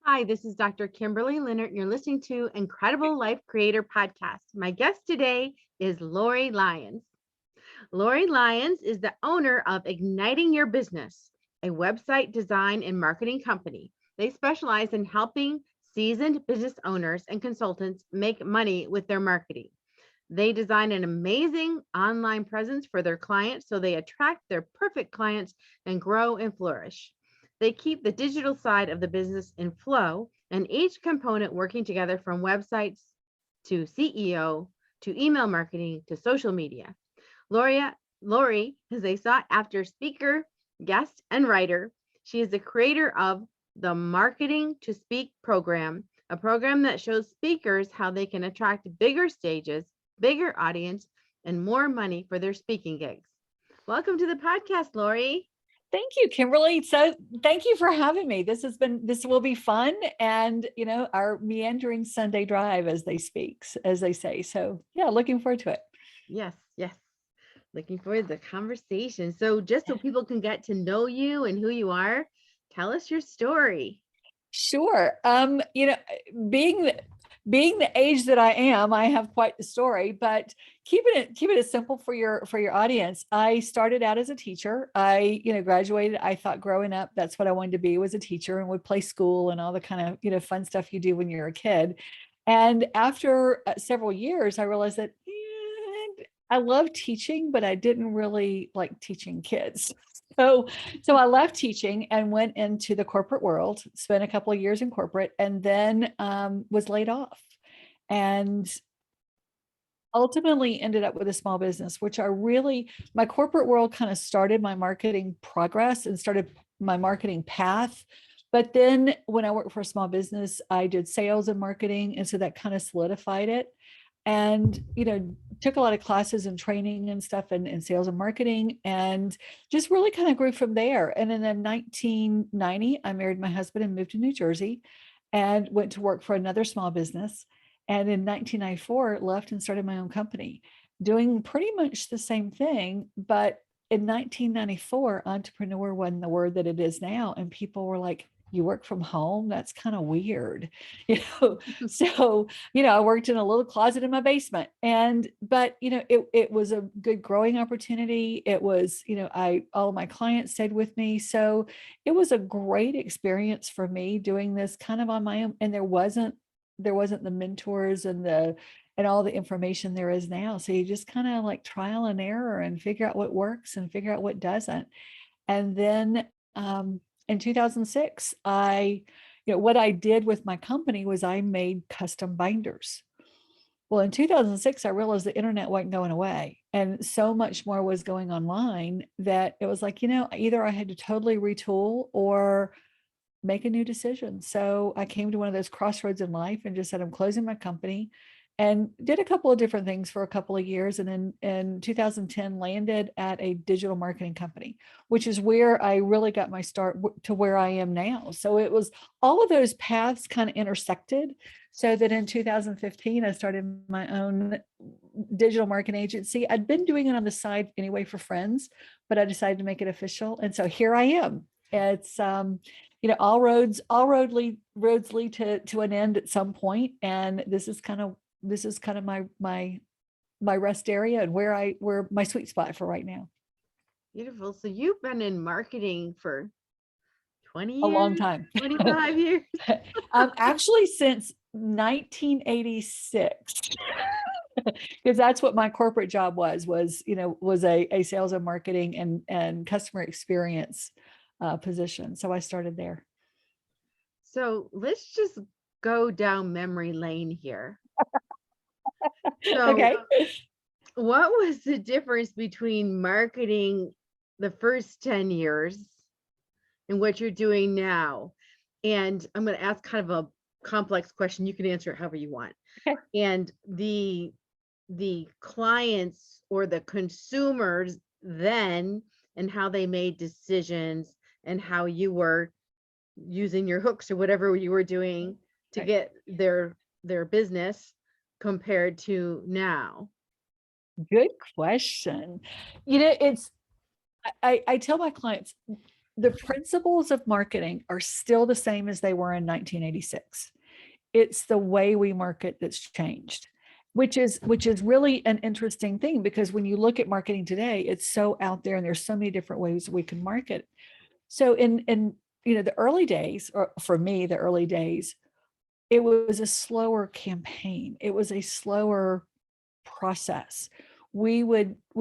Hi, this is Dr. Kimberley Linert, and you're listening to Incredible Life Creator Podcast. My guest today is Lori Lyons. Lori Lyons is the owner of Igniting Your Business, a website design and marketing company. They specialize in helping seasoned business owners and consultants make money with their marketing. They design an amazing online presence for their clients so they attract their perfect clients and grow and flourish. They keep the digital side of the business in flow and each component working together from websites to CEO to email marketing to social media. Lori is a sought after speaker, guest, and writer. She is the creator of the Marketing to Speak program, a program that shows speakers how they can attract bigger stages, bigger audience, and more money for their speaking gigs. Welcome to the podcast, Lori. Thank you, Kimberly. So thank you for having me. This will be fun and, our meandering Sunday drive as they say. So yeah, looking forward to it. Yes. Looking forward to the conversation. So just so people can get to know you and who you are, tell us your story. Sure. Being the age that I am, I have quite the story, but keeping it simple for your audience. I started out as a teacher. I, graduated. I thought growing up, that's what I wanted to be, was a teacher, and would play school and all the kind of, fun stuff you do when you're a kid. And after several years, I realized that I love teaching, but I didn't really like teaching kids. So I left teaching and went into the corporate world, spent a couple of years in corporate, and then was laid off. And ultimately ended up with a small business, which my corporate world kind of started my marketing progress and started my marketing path. But then when I worked for a small business, I did sales and marketing. And so that kind of solidified it. And, took a lot of classes and training and stuff and sales and marketing, and just really kind of grew from there. And then in 1990, I married my husband and moved to New Jersey and went to work for another small business. And in 1994, left and started my own company, doing pretty much the same thing. But in 1994, entrepreneur wasn't the word that it is now. And people were like, you work from home? That's kind of weird. So, I worked in a little closet in my basement, but it was a good growing opportunity. It was, all of my clients stayed with me. So it was a great experience for me doing this kind of on my own. And there wasn't the mentors and all the information there is now. So you just kind of like trial and error and figure out what works and figure out what doesn't. And then, in 2006, what I did with my company was I made custom binders. Well, in 2006, I realized the internet wasn't going away, and so much more was going online that it was like, either I had to totally retool or make a new decision. So I came to one of those crossroads in life and just said, I'm closing my company, and did a couple of different things for a couple of years. And then in 2010, landed at a digital marketing company, which is where I really got my start to where I am now. So it was all of those paths kind of intersected. So that in 2015, I started my own digital marketing agency. I'd been doing it on the side anyway for friends, but I decided to make it official. And so here I am. It's, all roads lead to an end at some point. And this is kind of my rest area and where my sweet spot for right now. Beautiful. So you've been in marketing for 20 years? A long time. 25 years? Actually, since 1986. Because that's what my corporate job was a sales and marketing and customer experience position. So I started there. So let's just go down memory lane here. So okay. What was the difference between marketing the first 10 years and what you're doing now? And I'm going to ask kind of a complex question. You can answer it however you want. Okay. And the clients or the consumers then, and how they made decisions, and how you were using your hooks or whatever you were doing to get their business compared to now. Good question. I tell my clients, the principles of marketing are still the same as they were in 1986. It's the way we market that's changed, which is really an interesting thing, because when you look at marketing today, it's so out there and there's so many different ways we can market. So in the early days, or for me, the early days, it was a slower campaign. It was a slower process. We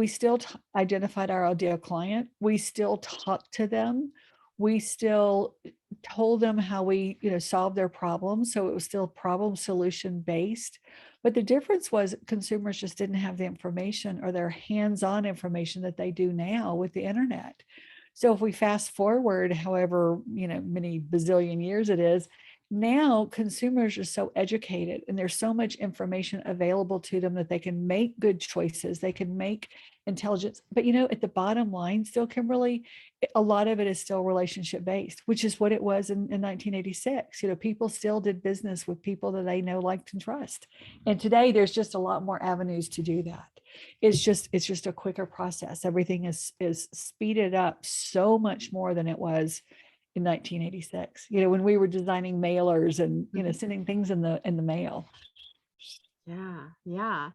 still identified our ideal client. We still talked to them. We still told them how we, solved their problems. So it was still problem solution based. But the difference was consumers just didn't have the information or their hands-on information that they do now with the internet. So if we fast forward, however, many bazillion years it is, now consumers are so educated and there's so much information available to them that they can make good choices. They can make intelligence. But at the bottom line still, Kimberly, a lot of it is still relationship based, which is what it was in 1986. People still did business with people that they know, liked, and trust. And today there's just a lot more avenues to do that. It's just a quicker process. Everything is speeded up so much more than it was in 1986, when we were designing mailers and, sending things in the mail. Yeah. Yeah.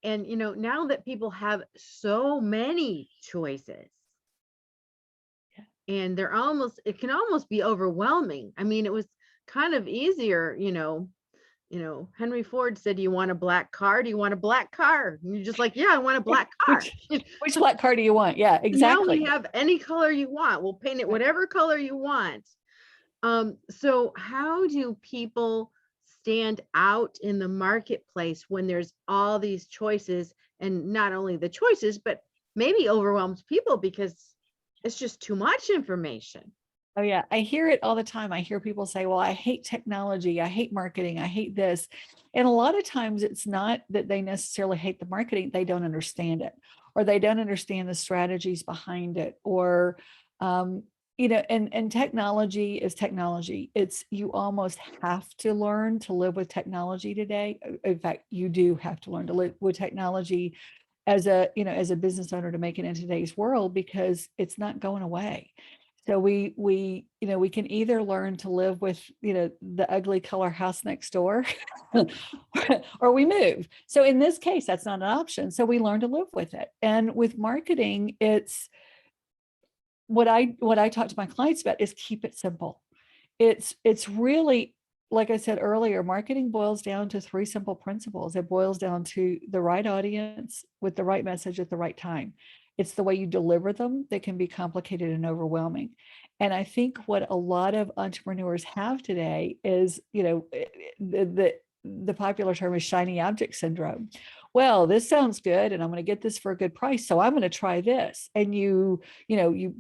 And, now that people have so many choices, and it can almost be overwhelming. I mean, it was kind of easier, Henry Ford said, "You want a black car? Do you want a black car?" And you're just like, "Yeah, I want a black car." Which black car do you want? Yeah, exactly. Now we have any color you want. We'll paint it whatever color you want. So how do people stand out in the marketplace when there's all these choices, and not only the choices, but maybe overwhelms people because it's just too much information? Oh yeah, I hear it all the time. I hear people say, "Well, I hate technology. I hate marketing. I hate this." And a lot of times it's not that they necessarily hate the marketing. They don't understand it, or they don't understand the strategies behind it, or, and technology is technology. You almost have to learn to live with technology today. In fact, you do have to learn to live with technology as a business owner to make it in today's world, because it's not going away. So we can either learn to live with, the ugly color house next door or we move. So in this case, that's not an option. So we learn to live with it. And with marketing, it's what I talk to my clients about is keep it simple. It's really, like I said earlier, marketing boils down to 3 simple principles. It boils down to the right audience with the right message at the right time. It's the way you deliver them that can be complicated and overwhelming. And I think what a lot of entrepreneurs have today is, the popular term is shiny object syndrome. Well, this sounds good, and I'm going to get this for a good price, so I'm going to try this. And you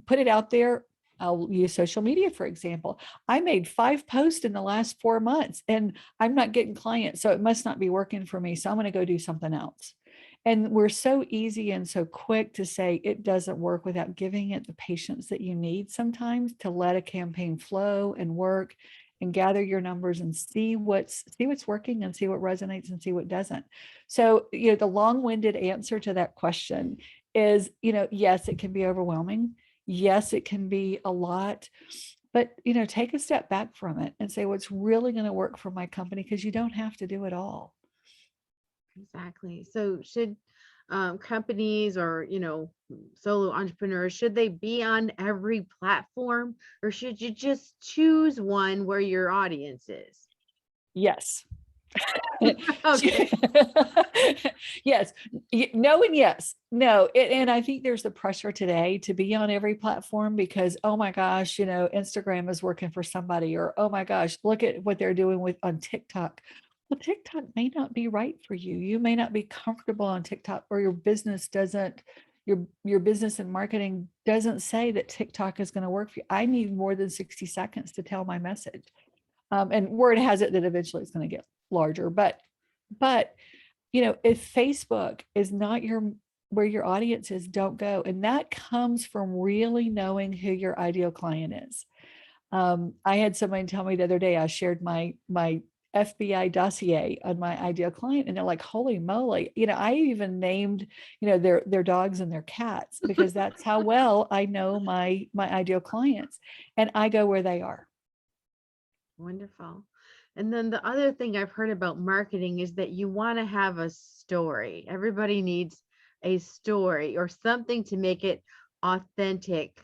put it out there. I'll use social media, for example. I made 5 posts in the last 4 months and I'm not getting clients, so it must not be working for me. So I'm going to go do something else. And we're so easy and so quick to say it doesn't work without giving it the patience that you need sometimes to let a campaign flow and work and gather your numbers and see what's working and see what resonates and see what doesn't. So, the long-winded answer to that question is, yes, it can be overwhelming. Yes, it can be a lot, but, take a step back from it and say what's really going to work for my company, because you don't have to do it all. Exactly. So should companies or, solo entrepreneurs, should they be on every platform, or should you just choose one where your audience is? Yes. Okay. Yes. No, and yes. No. And I think there's the pressure today to be on every platform because, oh my gosh, Instagram is working for somebody, or, oh my gosh, look at what they're doing on TikTok. Well, TikTok may not be right for you. You may not be comfortable on TikTok, or your business doesn't, your business and marketing doesn't say that TikTok is going to work for you. I need more than 60 seconds to tell my message. And word has it that eventually it's going to get larger, but if Facebook is not where your audience is, don't go. And that comes from really knowing who your ideal client is. I had somebody tell me the other day, I shared my FBI dossier on my ideal client, and they're like, holy moly, I even named, their dogs and their cats, because that's how well I know my ideal clients, and I go where they are. Wonderful. And then the other thing I've heard about marketing is that you want to have a story. Everybody needs a story or something to make it authentic.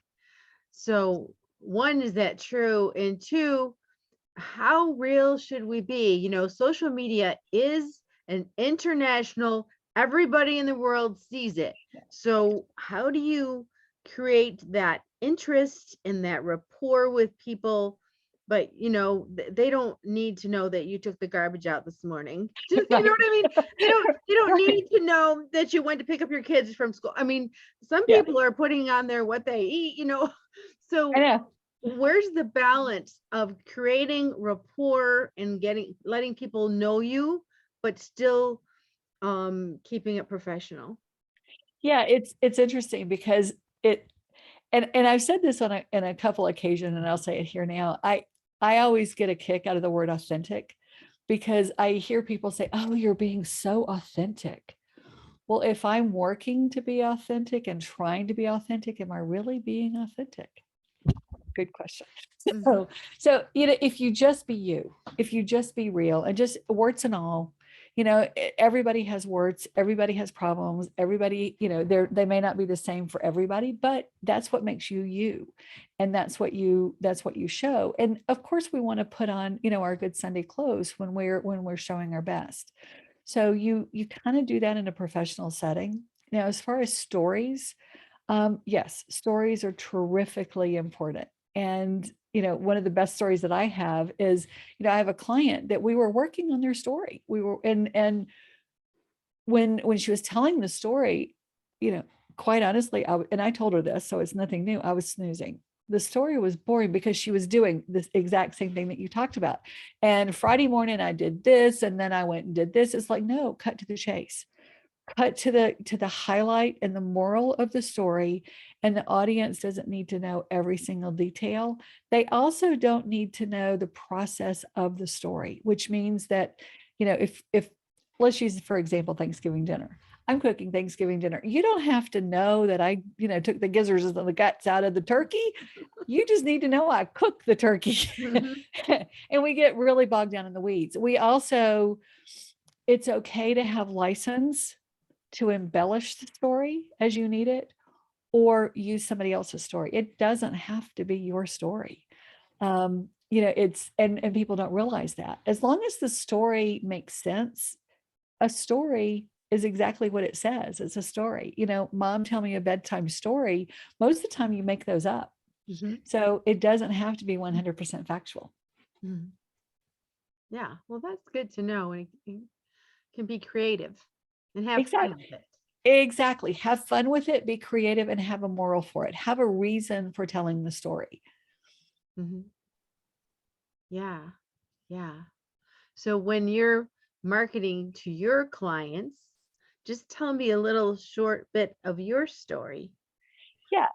So, one, is that true? And two, how real should we be? Social media is an international, everybody in the world sees it. So, how do you create that interest and that rapport with people? But they don't need to know that you took the garbage out this morning. You know what I mean? They don't Right. need to know that you went to pick up your kids from school. I mean, some Yeah, people are putting on there what they eat. I So know. where's the balance of creating rapport and letting people know you, but still keeping it professional? Yeah, it's interesting because it and I've said this on in a couple occasions, and I'll say it here now. I always get a kick out of the word authentic, because I hear people say, "Oh, you're being so authentic." Well, if I'm working to be authentic and trying to be authentic, am I really being authentic? Good question. Mhm. So, if you just be you, if you just be real, and just warts and all, everybody has warts, everybody has problems, everybody, they may not be the same for everybody, but that's what makes you you. And that's what you show. And of course we want to put on, our good Sunday clothes when we're showing our best. So you kind of do that in a professional setting. Now, as far as stories, yes, stories are terrifically important. And, one of the best stories that I have is, I have a client that we were working on their story. We were, and when she was telling the story, quite honestly, and I told her this, so it's nothing new. I was snoozing. The story was boring because she was doing this exact same thing that you talked about. And Friday morning I did this, and then I went and did this. It's like, no, cut to the chase, cut to the highlight and the moral of the story. And the audience doesn't need to know every single detail. They also don't need to know the process of the story, which means that, if let's use, for example, Thanksgiving dinner. I'm cooking Thanksgiving dinner. You don't have to know that I, took the gizzards and the guts out of the turkey. You just need to know I cooked the turkey. Mhm. And we get really bogged down in the weeds. We also, it's okay to have license to embellish the story as you need it, or use somebody else's story. It doesn't have to be your story. It's, and people don't realize that. As long as the story makes sense, a story is exactly what it says. It's a story. Mom, tell me a bedtime story. Most of the time you make those up. Mhm. So it doesn't have to be 100% factual. Mhm. Yeah, well, that's good to know. And it can be creative and have fun Exactly. with it. Exactly. Have fun with it, be creative, and have a moral for it. Have a reason for telling the story. Mhm. Yeah, yeah. So when you're marketing to your clients, just tell me a little short bit of your story. Yeah.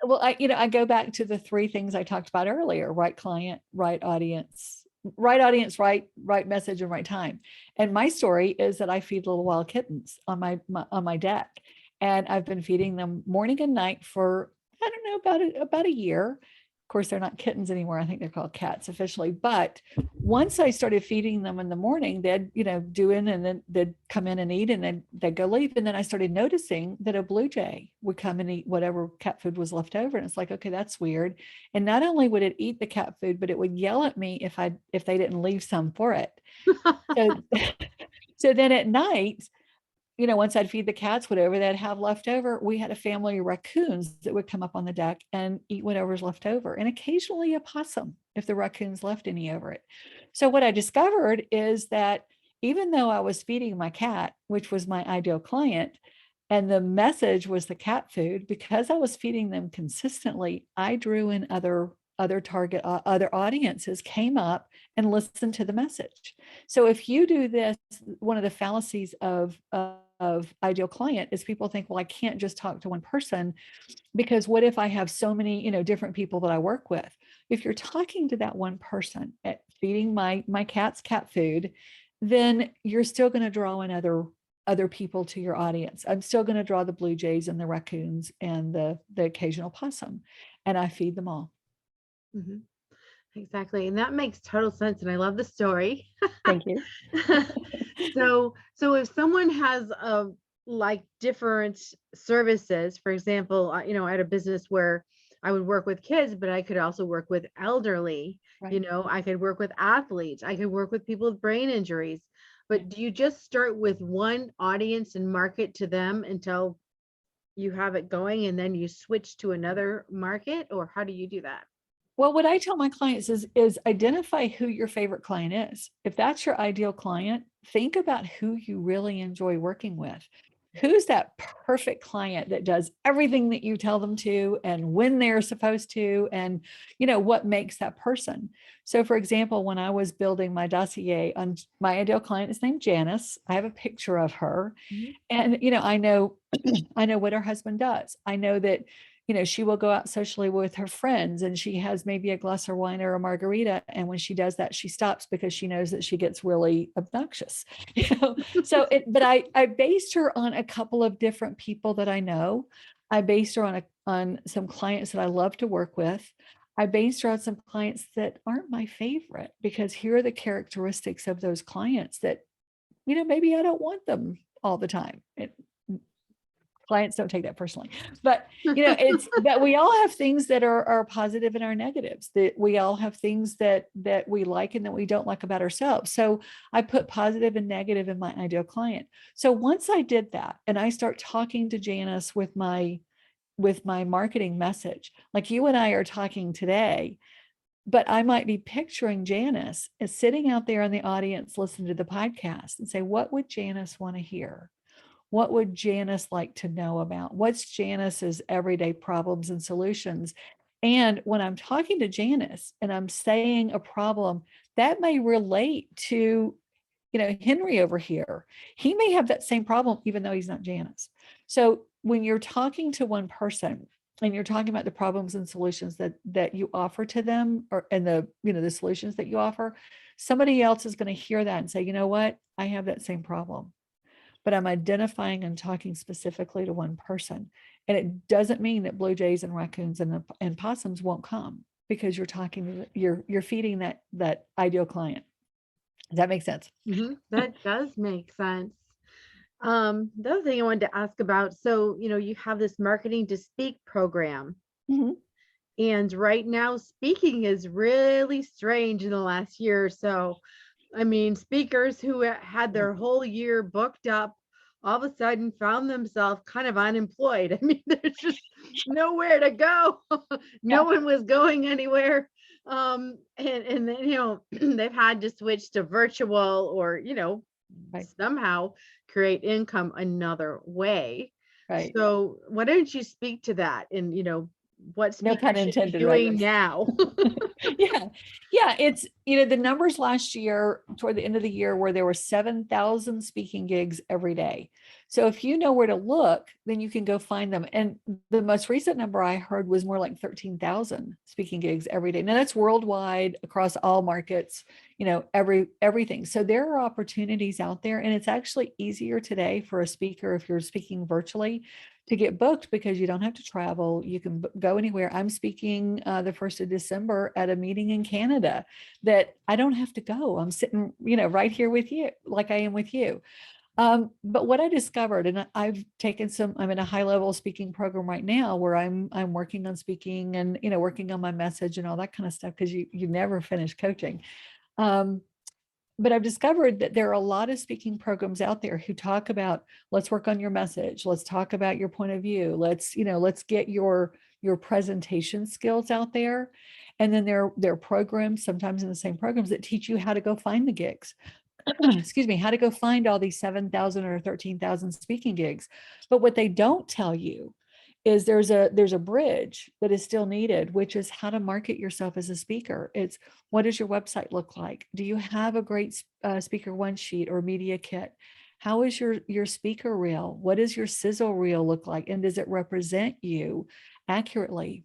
Well, I go back to the three things I talked about earlier: right client, right audience, right message, and right time. And my story is that I feed little wild kittens on on my deck, and I've been feeding them morning and night for, I don't know, about a year. Of course, they're not kittens anymore. I think they're called cats officially. But once I started feeding them in the morning, they'd, do in, and then they'd come in and eat, and then they'd go leave. And then I started noticing that a blue jay would come and eat whatever cat food was left over. And it's like, okay, that's weird. And not only would it eat the cat food, but it would yell at me if they didn't leave some for it. So so then at night, once I'd feed the cats whatever they'd have left over, we had a family of raccoons that would come up on the deck and eat whatever's left over, and occasionally a possum if the raccoons left any over it. So what I discovered is that even though I was feeding my cat, which was my ideal client, and the message was the cat food, because I was feeding them consistently, I drew in other audiences came up and listened to the message. So if you do this, one of the fallacies of ideal client is people think, well, I can't just talk to one person, because what if I have so many, different people that I work with? if you're talking to that one person at feeding my cat's cat food, then you're still going to draw in other people to your audience. I'm still going to draw the blue jays and the raccoons and the occasional possum, and I feed them all. Mhm. Exactly. And that makes total sense. And I love the story. Thank you. So if someone has like different services, for example, I had a business where I would work with kids, but I could also work with elderly, Right. I could work with athletes, I could work with people with brain injuries. Yeah. But do you just start with one audience and market to them until you have it going and then you switch to another market, or how do you do that? Well, what I tell my clients is identify who your favorite client is. If that's your ideal client, think about who you really enjoy working with. Who's that perfect client that does everything that you tell them to and when they're supposed to, and what makes that person. So for example, when I was building my dossier on my ideal client is named Janice. I have a picture of her, Mhm. and I know I know what her husband does. I know that she will go out socially with her friends and she has maybe a glass of wine or a margarita, and when she does that she stops because she knows that she gets really obnoxious. So but I based her on a couple of different people that I know. I based her on some clients that I love to work with. I based her on some clients that aren't my favorite, because here are the characteristics of those clients that maybe I don't want them all the time. Clients don't take that personally, but it's that we all have things that are positive and our negatives, that we all have things that we like and that we don't like about ourselves. So I put positive and negative in my ideal client. So once I did that and I start talking to Janice with my marketing message, like you and I are talking today, but I might be picturing Janice as sitting out there in the audience listening to the podcast and say, what would Janice want to hear? What would Janice like to know about? What's Janice's everyday problems and solutions? And when I'm talking to Janice and I'm saying a problem that may relate to, Henry over here, he may have that same problem, even though he's not Janice. So when you're talking to one person and you're talking about the problems and solutions that you offer to them, and the solutions that you offer, somebody else is going to hear that and say, you know what, I have that same problem, but I'm identifying and talking specifically to one person. And it doesn't mean that blue jays and raccoons and possums won't come, because you're talking, you're feeding that ideal client. Does that make sense? That does make sense. The other thing I wanted to ask about, so, you have this marketing to speak program, Mhm. and right now speaking is really strange in the last year or so. I mean, speakers who had their whole year booked up all of a sudden found themselves kind of unemployed. I mean, there's just nowhere to go. No Yeah. one was going anywhere. And then, they've had to switch to virtual, or, Right. somehow create income another way. Right. So why don't you speak to that, and, what No pun speakers should be intended, right? doing now? Yeah. Yeah. It's, the numbers last year toward the end of the year where there were 7,000 speaking gigs every day. So if you know where to look, then you can go find them. And the most recent number I heard was more like 13,000 speaking gigs every day. Now that's worldwide across all markets, everything. So there are opportunities out there, and it's actually easier today for a speaker, if you're speaking virtually, to get booked, because you don't have to travel. You can go anywhere. I'm speaking the 1st of December at a meeting in Canada that I don't have to go. I'm sitting, right here with you, like I am with you. But what I discovered, and I've taken I'm in a high level speaking program right now where I'm working on speaking and, working on my message and all that kind of stuff, because you never finish coaching. But I've discovered that there are a lot of speaking programs out there who talk about, let's work on your message. Let's talk about your point of view. Let's get your presentation skills out there. And then there are programs, sometimes in the same programs, that teach you how to go find the gigs. Excuse me, how to go find all these 7,000 or 13,000 speaking gigs. But what they don't tell you is there's a bridge that is still needed, which is how to market yourself as a speaker. It's, what does your website look like? Do you have a great speaker one sheet or media kit? How is your speaker reel? What does your sizzle reel look like? And does it represent you accurately?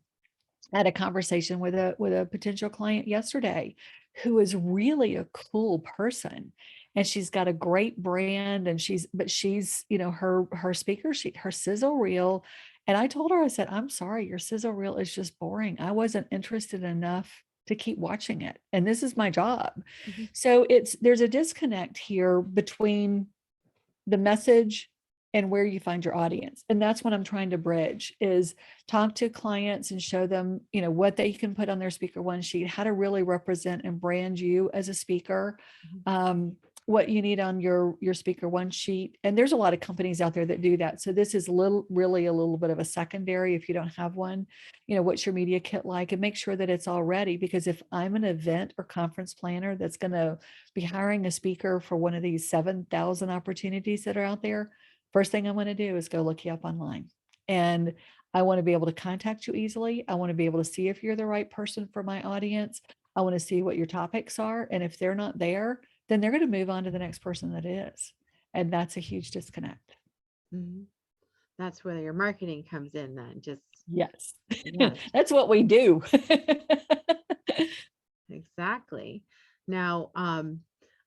I had a conversation with a potential client yesterday who is really a cool person, and she's got a great brand, and she's, her speaker sheet, her sizzle reel. And I told her, I said, I'm sorry, your sizzle reel is just boring. I wasn't interested enough to keep watching it. And this is my job. Mhm. So there's a disconnect here between the message and where you find your audience. And that's what I'm trying to bridge, is talk to clients and show them, what they can put on their speaker one sheet, how to really represent and brand you as a speaker, Mhm. what you need on your speaker one sheet. And there's a lot of companies out there that do that. So this is really a little bit of a secondary. If you don't have one, what's your media kit like, and make sure that it's all ready. Because if I'm an event or conference planner that's going to be hiring a speaker for one of these 7,000 opportunities that are out there, first thing I want to do is go look you up online. And I want to be able to contact you easily. I want to be able to see if you're the right person for my audience. I want to see what your topics are. And if they're not there, then they're going to move on to the next person that is. And that's a huge disconnect. Mhm. That's where your marketing comes in then. Just, Yes. yes, That's what we do. exactly. Now,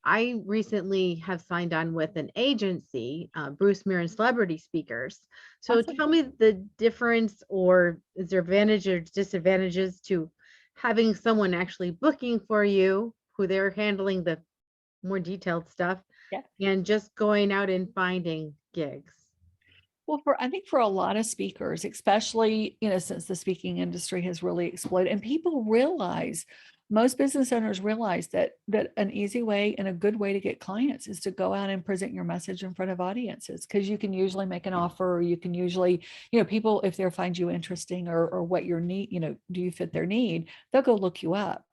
I recently have signed on with an agency, Bruce Mir and Celebrity Speakers. So Awesome. tell me the difference, or is there advantages or disadvantages to having someone actually booking for you, who they're handling the more detailed stuff, Yeah. and just going out and finding gigs? Well, I think for a lot of speakers, especially, since the speaking industry has really exploded, and people realize, most business owners realize that an easy way and a good way to get clients is to go out and present your message in front of audiences, because you can usually make an offer, or you can usually, people, if they find you interesting, or what your need, do you fit their need, they'll go look you up.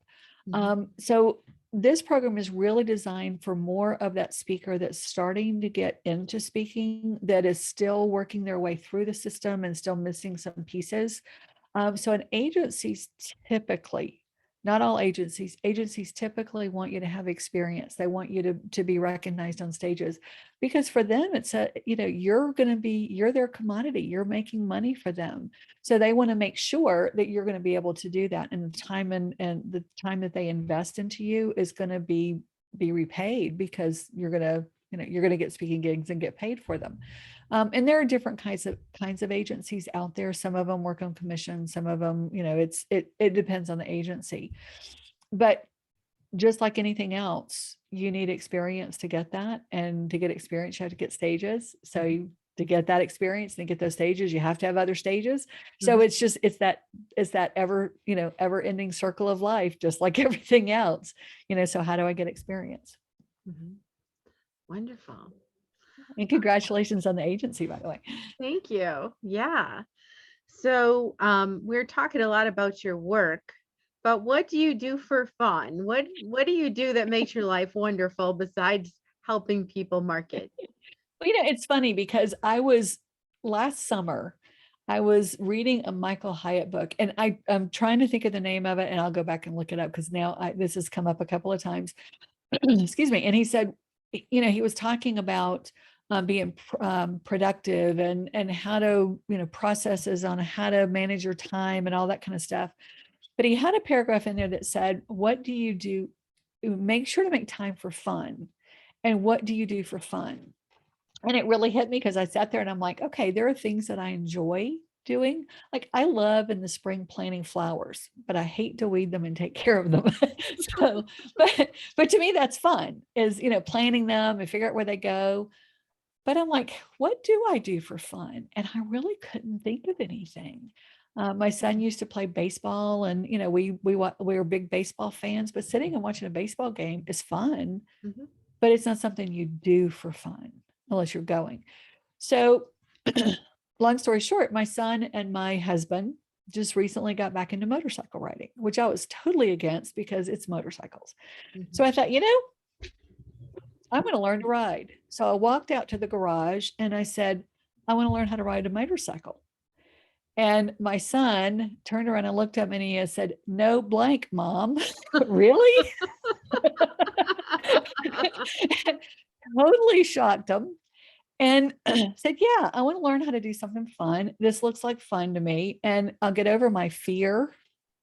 Mhm. So this program is really designed for more of that speaker that's starting to get into speaking, that is still working their way through the system and still missing some pieces. So an agencies typically, not all agencies typically want you to have experience. They want you to be recognized on stages, because for them, it's you're their commodity. You're making money for them. So they want to make sure that you're going to be able to do that. And the time that they invest into you is going to be repaid, because you're going to get speaking gigs and get paid for them. And there are different kinds of agencies out there. Some of them work on commission. Some of them, it depends on the agency. But just like anything else, you need experience to get that, and to get experience, you have to get stages. So to get that experience and get those stages, you have to have other stages. So Mhm. it's that ever ending circle of life, just like everything else. So how do I get experience? Mhm. Wonderful. And congratulations on the agency, by the way. Thank you. Yeah. So, we're talking a lot about your work, but what do you do for fun? What do you do that makes your life wonderful besides helping people market? Well, it's funny, because last summer, I was reading a Michael Hyatt book, and I'm trying to think of the name of it, and I'll go back and look it up, because now this has come up a couple of times. Excuse me. And he said, he was talking about being productive, and how to, processes on how to manage your time and all that kind of stuff. But he had a paragraph in there that said, what do you do? Make sure to make time for fun. And what do you do for fun? And it really hit me, because I sat there and I'm like, okay, there are things that I enjoy doing. Like, I love in the spring planting flowers, but I hate to weed them and take care of them. So, but to me, that's fun, is, planting them and figure out where they go. But I'm like, what do I do for fun? And I really couldn't think of anything. My son used to play baseball, and we were big baseball fans. But sitting and watching a baseball game is fun, Mhm. but it's not something you do for fun unless you're going. So, long story short, my son and my husband just recently got back into motorcycle riding, which I was totally against, because it's motorcycles. So Mhm. I thought, I'm going to learn to ride. So I walked out to the garage and I said, I want to learn how to ride a motorcycle. And my son turned around and looked at me and he said, no blank, mom. Really? Totally shocked him. And said, yeah, I want to learn how to do something fun. This looks like fun to me. And I'll get over my fear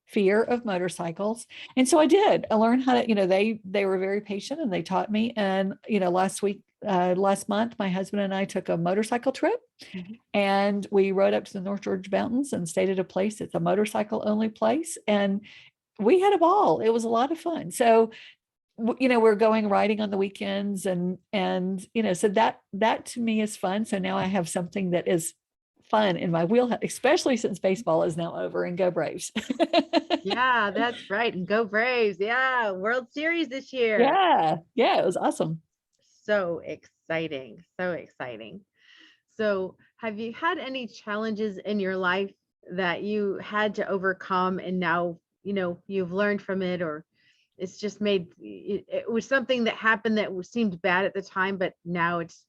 fear of motorcycles. And so I did. I learned how to, they were very patient and they taught me. And, last month, my husband and I took a motorcycle trip Mhm. and we rode up to the North Georgia Mountains and stayed at a place. It's a motorcycle only place. And we had a ball. It was a lot of fun. So, we're going riding on the weekends so that to me is fun. So now I have something that is fun in my wheelhouse, especially since baseball is now over, and go Braves. Yeah, that's right. And go Braves. Yeah, World Series this year. Yeah. Yeah. It was awesome. So exciting. So exciting. So, have you had any challenges in your life that you had to overcome and now, you've learned from it, or it's just it was something that happened that seemed bad at the time, but now it's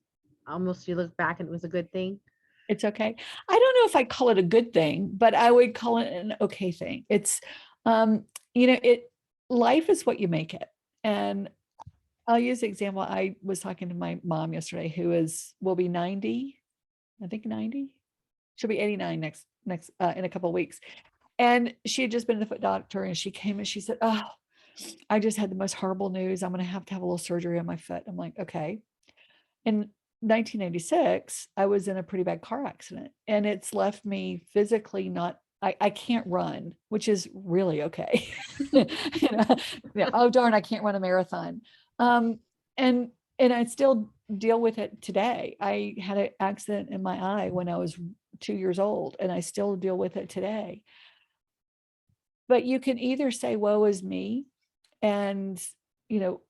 almost you look back and it was a good thing? It's okay. I don't know if I call it a good thing, but I would call it an okay thing. It's, life is what you make it. And I'll use the example. I was talking to my mom yesterday, will be 90, I think 90. She'll be 89 in a couple of weeks. And she had just been to the foot doctor and she came and she said, "Oh, I just had the most horrible news. I'm going to have a little surgery on my foot." I'm like, okay. In 1986, I was in a pretty bad car accident and it's left me physically I can't run, which is really okay. Oh darn, I can't run a marathon. Um, and I still deal with it today. I had an accident in my eye when I was 2 years old, and I still deal with it today. But you can either say, "Woe is me," and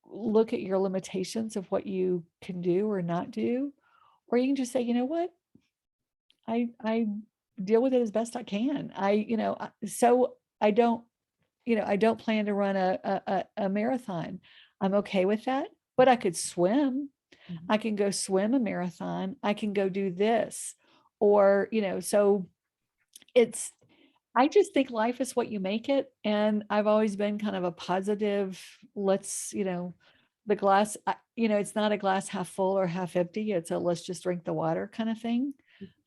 look at your limitations of what you can do or not do, or you can just say, "You know what? I deal with it as best I can." So I don't plan to run a marathon. I'm okay with that, but I could swim. Mhm. I can go swim a marathon. I can go do this, or so it's. I just think life is what you make it, and I've always been kind of a positive. Let's the glass. It's not a glass half full or half empty. It's a let's just drink the water kind of thing.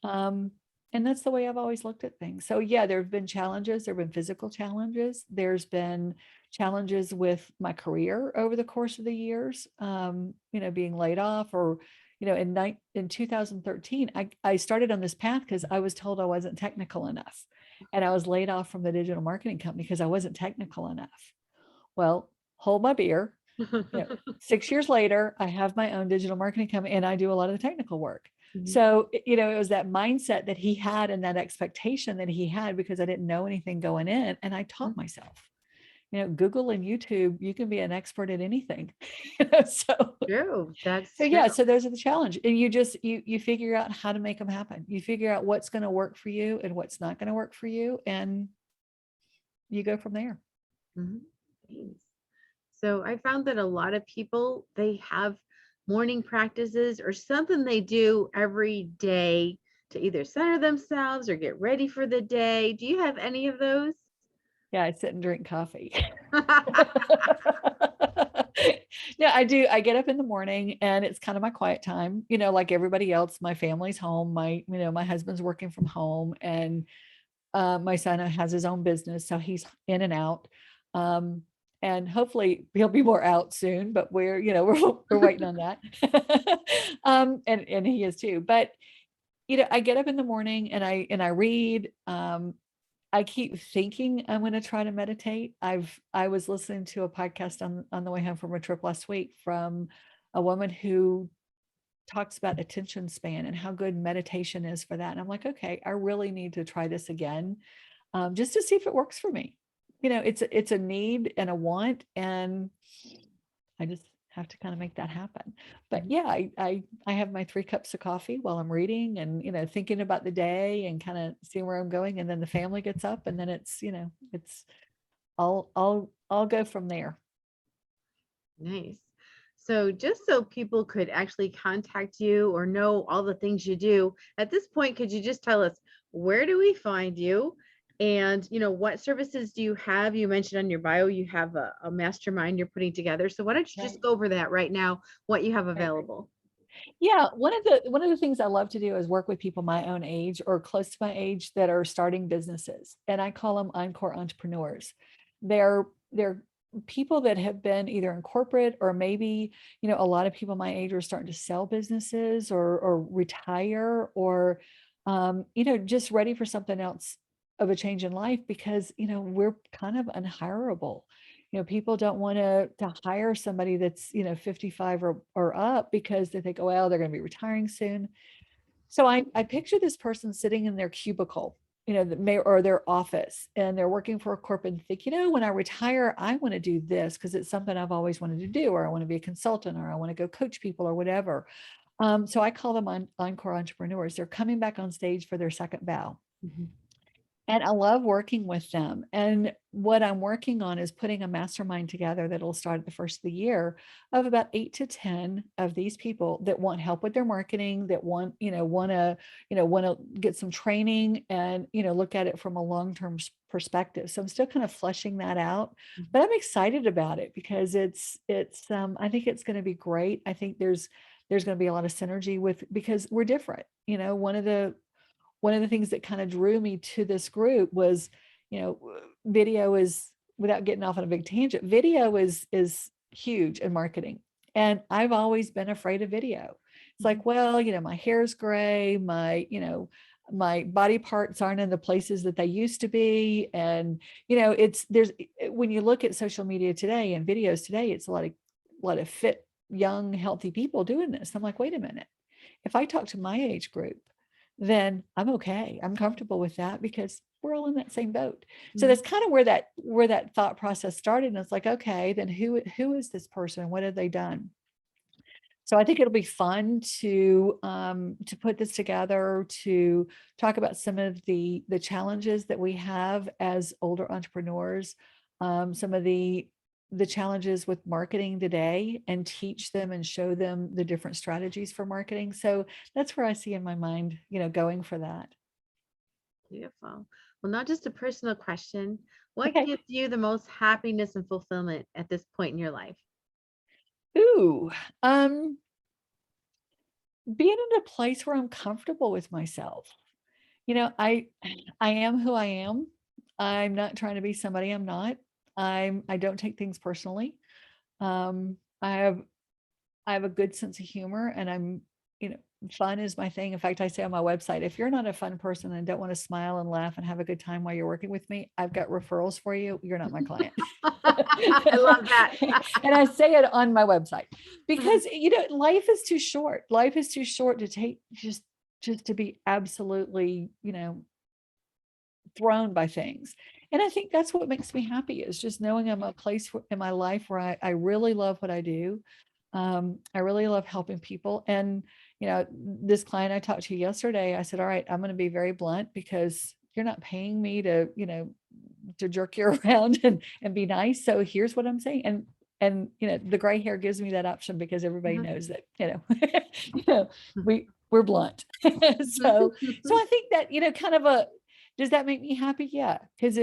Um, and that's the way I've always looked at things. So yeah, there have been challenges. There have been physical challenges. There's been challenges with my career over the course of the years. Being laid off, or in 2013, I started on this path because I was told I wasn't technical enough, and I was laid off from the digital marketing company because I wasn't technical enough. Well, hold my beer. 6 years later, I have my own digital marketing company and I do a lot of the technical work. Mhm. So, it was that mindset that he had and that expectation that he had because I didn't know anything going in. And I taught myself, Google and YouTube, you can be an expert at anything. So, True. That's so true. yeah, so those are the challenge. And you figure out how to make them happen. You figure out what's going to work for you and what's not going to work for you. And you go from there. Mhm. Thanks. So I found that a lot of people, they have morning practices or something they do every day to either center themselves or get ready for the day. Do you have any of those? Yeah, I sit and drink coffee. No, I do. I get up in the morning and it's kind of my quiet time, like everybody else. My family's home. My husband's working from home, and my son has his own business, so he's in and out. And hopefully he'll be more out soon, but we're waiting on that. And he is too. But I get up in the morning and I read. I keep thinking I'm going to try to meditate. I was listening to a podcast on the way home from a trip last week from a woman who talks about attention span and how good meditation is for that. And I'm like, okay, I really need to try this again, just to see if it works for me. It's a need and a want, and I just have to kind of make that happen. But Mhm. yeah, I have my 3 cups of coffee while I'm reading and thinking about the day and kind of seeing where I'm going, and then the family gets up, and then it's I'll go from there. Nice. So just so people could actually contact you or know all the things you do, at this point, could you just tell us where do we find you? And what services do you have? You mentioned on your bio you have a mastermind you're putting together. So why don't you just Right. go over that right now, what you have Right. available? Yeah, one of the things I love to do is work with people my own age or close to my age that are starting businesses, and I call them encore entrepreneurs. They're people that have been either in corporate or maybe, a lot of people my age are starting to sell businesses or retire or just ready for something else of a change in life because, we're kind of unhireable. People don't want to hire somebody that's, 55 or up because they think, oh, well, they're going to be retiring soon. So I picture this person sitting in their cubicle, that may or their office, and they're working for a corporate and think, when I retire, I want to do this because it's something I've always wanted to do, or I want to be a consultant, or I want to go coach people or whatever. So I call them encore entrepreneurs. They're coming back on stage for their second bow. Mhm. And I love working with them. And what I'm working on is putting a mastermind together that'll start at the first of the year of about 8 to 10 of these people that want help with their marketing, that want to get some training and, look at it from a long-term perspective. So I'm still kind of fleshing that out, but I'm excited about it because I think it's going to be great. I think there's going to be a lot of synergy because we're different. One of the things that kind of drew me to this group was, video is, without getting off on a big tangent, video is huge in marketing. And I've always been afraid of video. It's like, well, my hair's gray, my body parts aren't in the places that they used to be. And, when you look at social media today and videos today, it's a lot of fit, young, healthy people doing this. I'm like, wait a minute. If I talk to my age group, then I'm okay. I'm comfortable with that because we're all in that same boat. So that's kind of where that thought process started. And it's like, okay, then who is this person? What have they done? So I think it'll be fun to put this together, to talk about some of the challenges that we have as older entrepreneurs, some of the challenges with marketing today, and teach them and show them the different strategies for marketing. So that's where I see in my mind, going for that. Beautiful. Well, not just a personal question. What Okay. gives you the most happiness and fulfillment at this point in your life? Ooh, um, being in a place where I'm comfortable with myself. I am who I am. I'm not trying to be somebody I'm not. I don't take things personally. I have a good sense of humor, and you know, fun is my thing. In fact, I say on my website, if you're not a fun person and don't want to smile and laugh and have a good time while you're working with me, I've got referrals for you. You're not my client. I love that. And I say it on my website because, life is too short. Life is too short to take just to be absolutely, thrown by things. And I think that's what makes me happy, is just knowing I'm a place in my life where I really love what I do. I really love helping people. And, this client I talked to yesterday, I said, all right, I'm going to be very blunt because you're not paying me to jerk you around and be nice. So here's what I'm saying. And, the gray hair gives me that option because everybody Mhm. knows that, you know, we're blunt. So I think that, kind of does that make me happy? Yeah. Cause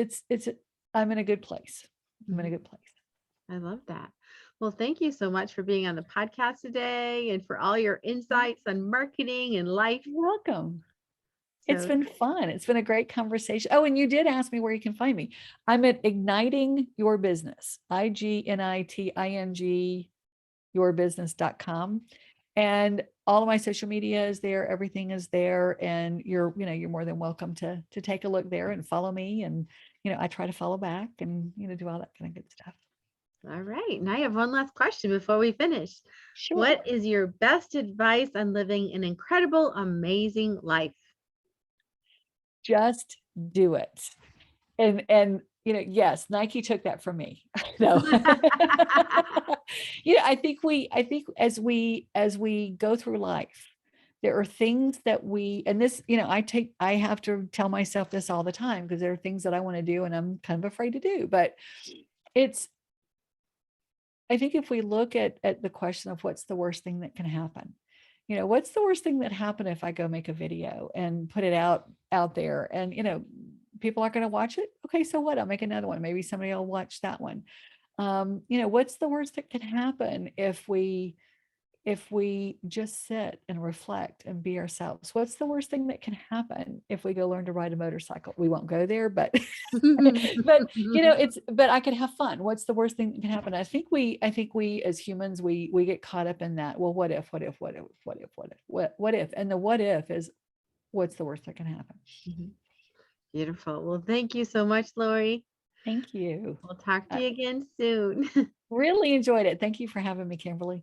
I'm in a good place. I'm in a Mhm. good place. I love that. Well, thank you so much for being on the podcast today and for all your insights on marketing and life. You're welcome. It's So, been fun. It's been a great conversation. Oh, and you did ask me where you can find me. I'm at Igniting Your Business, IGNITING yourbusiness.com. And all of my social media is there. Everything is there. And you're more than welcome to take a look there and follow me. And, I try to follow back and, do all that kind of good stuff. all right. And I have one last question before we finish. Sure. What is your best advice on living an incredible, amazing life? Just do it. And yes, Nike took that from me. No. I think as we go through life, there are things that and this, I have to tell myself this all the time because there are things that I want to do and I'm kind of afraid to do. But it's I think if we look at the question of what's the worst thing that can happen, what's the worst thing that happened if I go make a video and put it out there and, people aren't going to watch it. Okay, so what? I'll make another one. Maybe somebody will watch that one. What's the worst that can happen if we if we just sit and reflect and be ourselves? What's the worst thing that can happen if we go learn to ride a motorcycle? We won't go there, but but I could have fun. What's the worst thing that can happen? I think we as humans, we get caught up in that. Well, what if, what if? And the what if is, what's the worst that can happen? Beautiful. Well, thank you so much, Lori. Thank you. We'll talk to you again soon. Really enjoyed it. Thank you for having me, Kimberly.